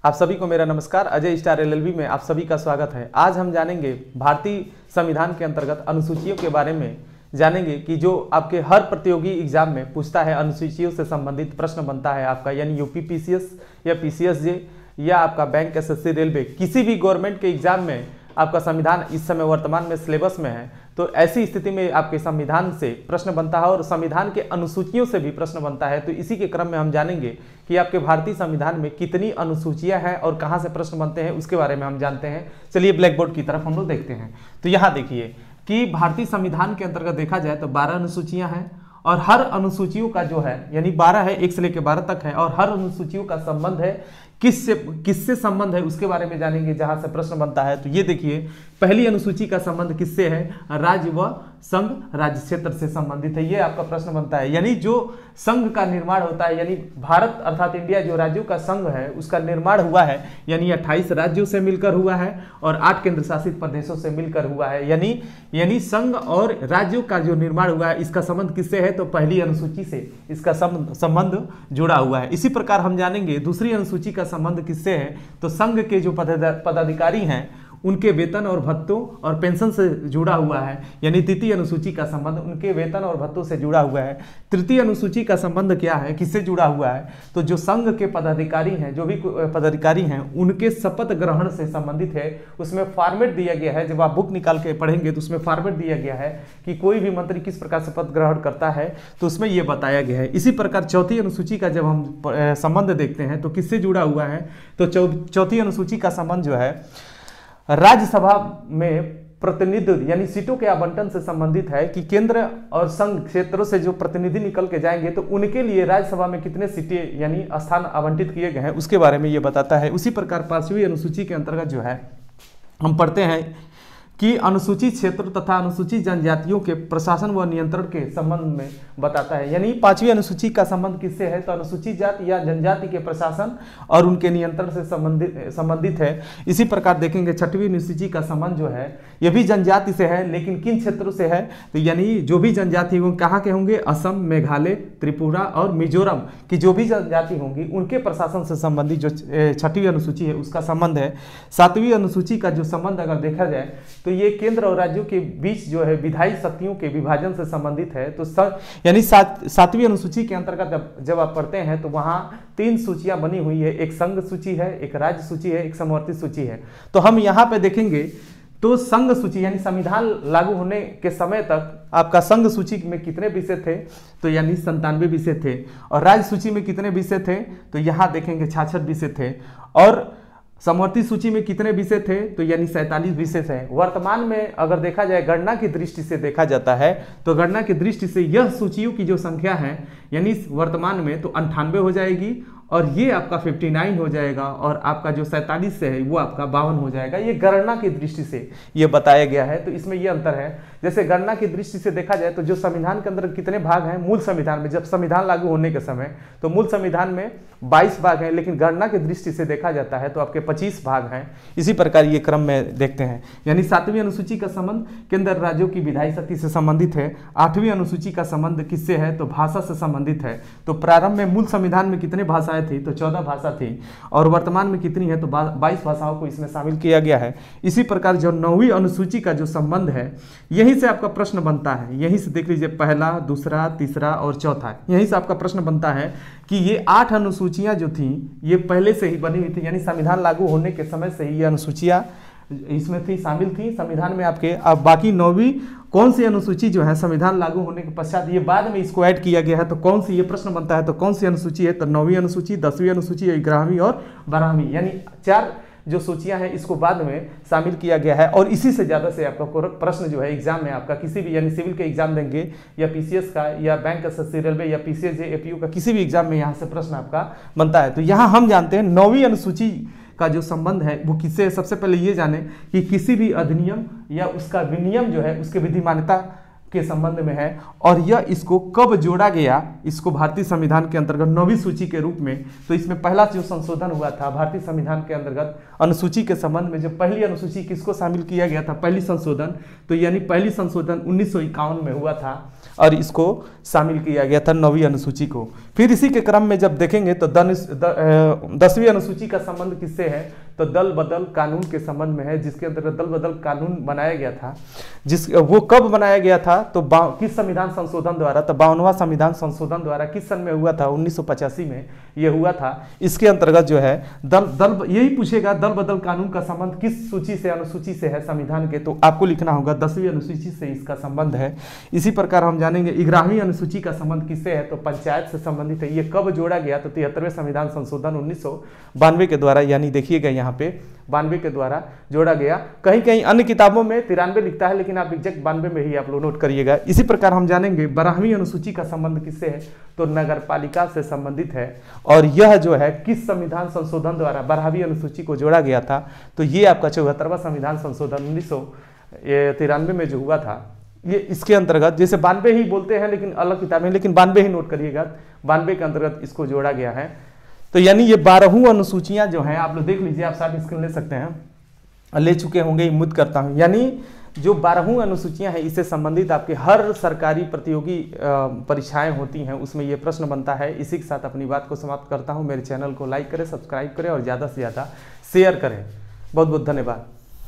आप सभी को मेरा नमस्कार। अजय स्टार एलएलबी में आप सभी का स्वागत है। आज हम जानेंगे भारतीय संविधान के अंतर्गत अनुसूचियों के बारे में जानेंगे कि जो आपके हर प्रतियोगी एग्जाम में पूछता है, अनुसूचियों से संबंधित प्रश्न बनता है आपका, यानी यूपी पीसीएस या पीसीएसजे या आपका बैंक, एसएससी, रेलवे, किसी भी गवर्नमेंट के एग्जाम में आपका संविधान इस समय वर्तमान में सिलेबस में है। तो ऐसी स्थिति में आपके संविधान से प्रश्न बनता है और संविधान के अनुसूचियों से भी प्रश्न बनता है। तो इसी के क्रम में हम जानेंगे कि आपके भारतीय संविधान में कितनी अनुसूचियां हैं और कहां से प्रश्न बनते हैं, उसके बारे में हम जानते हैं। चलिए ब्लैक बोर्ड की तरफ हम लोग देखते हैं। तो यहाँ देखिए कि भारतीय संविधान के अंतर्गत देखा जाए तो 12 अनुसूचियां हैं और हर अनुसूचियों का जो है यानी 12 है, 1 से लेकर 12 तक है, और हर अनुसूचियों का संबंध है किससे संबंध है उसके बारे में जानेंगे जहां से प्रश्न बनता है। तो ये देखिए, पहली अनुसूची का संबंध किससे है? राज्य व संघ राज्य क्षेत्र से संबंधित है। ये आपका प्रश्न बनता है, यानी जो संघ का निर्माण होता है, यानी भारत अर्थात इंडिया जो राज्यों का संघ है उसका निर्माण हुआ है, यानी 28 राज्यों से मिलकर हुआ है और 8 केंद्र शासित प्रदेशों से मिलकर हुआ है। यानी संघ और राज्यों का जो निर्माण हुआ है इसका संबंध किससे है? तो पहली अनुसूची से इसका संबंध जुड़ा हुआ है। इसी प्रकार हम जानेंगे दूसरी अनुसूची का संबंध किससे है? तो संघ के जो पदाधिकारी हैं उनके वेतन और भत्तों और पेंशन से जुड़ा हुआ है, यानी द्वितीय अनुसूची का संबंध उनके वेतन और भत्तों से जुड़ा हुआ है। तृतीय अनुसूची का संबंध क्या है, किससे जुड़ा हुआ है? तो जो संघ के पदाधिकारी हैं, जो भी पदाधिकारी हैं, उनके शपथ ग्रहण से संबंधित है। उसमें फॉर्मेट दिया गया है, जब आप बुक निकाल के पढ़ेंगे तो उसमें फॉर्मेट दिया गया है कि कोई भी मंत्री किस प्रकार शपथ ग्रहण करता है, तो उसमें यह बताया गया है। इसी प्रकार चौथी अनुसूची का जब हम संबंध देखते हैं तो किससे जुड़ा हुआ है? तो चौथी अनुसूची का संबंध जो है राज्यसभा में प्रतिनिधि यानी सीटों के आवंटन से संबंधित है कि केंद्र और संघ क्षेत्रों से जो प्रतिनिधि निकल के जाएंगे तो उनके लिए राज्यसभा में कितने सीटें यानी स्थान आवंटित किए गए हैं उसके बारे में ये बताता है। उसी प्रकार 5वीं अनुसूची के अंतर्गत जो है हम पढ़ते हैं कि अनुसूचित क्षेत्र तथा अनुसूचित जनजातियों के प्रशासन व नियंत्रण के संबंध में बताता है। यानी 5वीं अनुसूची का संबंध किससे है? तो अनुसूचित जाति या जनजाति के प्रशासन और उनके नियंत्रण से संबंधित है। इसी प्रकार देखेंगे 6वीं अनुसूची का संबंध जो है यह भी जनजाति से है, लेकिन किन क्षेत्रों से है? तो यानी जो भी जनजाति होंगे कहाँ के होंगे? असम, मेघालय, त्रिपुरा और मिजोरम की जो भी जनजाति होंगी उनके प्रशासन से संबंधित जो 6वीं अनुसूची है उसका संबंध है। 7वीं अनुसूची का जो संबंध अगर देखा जाए तो ये केंद्र और राज्यों के बीच जो है विधायी शक्तियों के विभाजन से संबंधित है। तो यानी 7वीं अनुसूची के अंतर्गत जब आप पढ़ते हैं तो वहां 3 सूचियां बनी हुई है, एक संघ सूची है, एक राज्य सूची है, एक समवर्ती सूची है। तो हम यहाँ पे देखेंगे तो संघ सूची यानी संविधान लागू होने के समय तक आपका संघ सूची में कितने विषय थे? तो यानी 97 विषय थे। और राज्य सूची में कितने विषय थे? तो यहाँ देखेंगे 66 विषय थे। और समवर्ती सूची में कितने विषय थे? तो यानी 47 विषय थे। वर्तमान में अगर देखा जाए गणना की दृष्टि से देखा जाता है तो गणना की दृष्टि से यह सूचियों की जो संख्या है यानी वर्तमान में तो 98 हो जाएगी और ये आपका 59 हो जाएगा और आपका जो 47 से है वो आपका 52 हो जाएगा। ये गणना की दृष्टि से ये बताया गया है। तो इसमें ये अंतर है, जैसे गणना की दृष्टि से देखा जाए तो जो संविधान के अंदर कितने भाग हैं? मूल संविधान में जब संविधान लागू होने के समय तो मूल संविधान में 22 भाग हैं, लेकिन गणना की दृष्टि से देखा जाता है तो आपके 25 भाग हैं। इसी प्रकार ये क्रम में देखते हैं। यानी 7वीं अनुसूची का संबंध केंद्र राज्यों की विधायी शक्ति से संबंधित है। 8वीं अनुसूची का संबंध किससे है? तो भाषा से संबंधित है। तो प्रारंभ में मूल संविधान में कितने भाषाएं थी? तो 14 भाषा थी और वर्तमान में कितनी है? तो 22 भाषाओं को इसमें शामिल किया गया है। इसी प्रकार जो 9वीं अनुसूची का जो संबंध है यहीं से आपका प्रश्न बनता है। यहीं से देख लीजिए, पहला, दूसरा, तीसरा और चौथा, यहीं से आपका प्रश्न बनता है कि ये 8 अनुसूचियां जो थी ये पहले से ही बनी हुई थी, यानी संविधान लागू होने के समय से ही ये अनुसूचियां इसमें थी, शामिल थी संविधान में आपके। अब बाकी 9वीं कौन सी अनुसूची जो है संविधान लागू होने के पश्चात ये बाद में इसको ऐड किया गया है, तो कौन सी, ये प्रश्न बनता है तो कौन सी अनुसूची है? तो 9वीं अनुसूची, 10वीं अनुसूची, 11वीं और 12वीं, यानी 4 जो सूचियां हैं इसको बाद में शामिल किया गया है। और इसी से ज़्यादा से आपका प्रश्न जो है एग्जाम में आपका किसी भी यानी सिविल के एग्जाम देंगे या पीसीएस का या बैंक, एसएससी, रेलवे या पीसीएस, एपीयू का किसी भी एग्जाम में यहाँ से प्रश्न आपका बनता है। तो यहाँ हम जानते हैं 9वीं अनुसूची का जो संबंध है वो किससे है? सबसे पहले ये जाने कि किसी भी अधिनियम या उसका विनियम जो है उसके विधि मान्यता के संबंध में है, और यह इसको कब जोड़ा गया, इसको भारतीय संविधान के अंतर्गत 9वीं सूची के रूप में। तो इसमें पहला जो संशोधन हुआ था भारतीय संविधान के अंतर्गत अनुसूची के संबंध में, जब पहली अनुसूची किसको शामिल किया गया था, पहली संशोधन, तो यानी पहली संशोधन 1951 में हुआ था और इसको शामिल किया गया था 9वीं अनुसूची को। फिर इसी के क्रम में जब देखेंगे तो 10वीं अनुसूची का संबंध किससे है, तो दल बदल कानून के संबंध में है, जिसके अंतर्गत दल बदल कानून बनाया गया था। वो कब बनाया गया था, तो किस संविधान संशोधन द्वारा, तो 52वां संविधान संशोधन द्वारा किस सन में हुआ था, 1985 में यह हुआ था। इसके अंतर्गत जो है यही पूछेगा दल बदल कानून का संबंध किस सूची से, अनुसूची से है संविधान के, तो आपको लिखना होगा 10वीं अनुसूची से इसका संबंध है। इसी प्रकार हम जानेंगे 11वीं अनुसूची का संबंध किससे है, तो पंचायत से संबंधित है। ये कब जोड़ा गया, तो 73वें संविधान संशोधन 1992 के द्वारा, यानी देखिएगा यहाँ पे 92 के द्वारा जोड़ा गया। कहीं कहीं अन्य किताबों में 93 लिखता है, लेकिन आप एग्जैक्ट 92 में ही आप लोग नोट करिएगा। इसी प्रकार हम जानेंगे 12वीं अनुसूची का संबंध किससे है, तो नगर पालिका से संबंधित है। और यह जो है किस संविधान संशोधन द्वारा 12वीं अनुसूची को जोड़ा गया था, तो ये आपका 74वां संविधान संशोधन 1993 में जो हुआ था, ये इसके अंतर्गत, जैसे 92 ही बोलते हैं लेकिन अलग किताबें, लेकिन 92 ही नोट करिएगा, 92 के अंतर्गत इसको जोड़ा गया है। तो यानी ये 12 अनुसूचियां जो हैं, आप लोग देख लीजिए, आप साथ स्क्रीन ले सकते हैं, ले चुके होंगे उम्मीद करता हूं। यानी जो 12 अनुसूचियां हैं, इससे संबंधित आपके हर सरकारी प्रतियोगी परीक्षाएं होती हैं, उसमें ये प्रश्न बनता है। इसी के साथ अपनी बात को समाप्त करता हूं। मेरे चैनल को लाइक करें, सब्सक्राइब करें और ज़्यादा से ज़्यादा शेयर करें। बहुत बहुत धन्यवाद।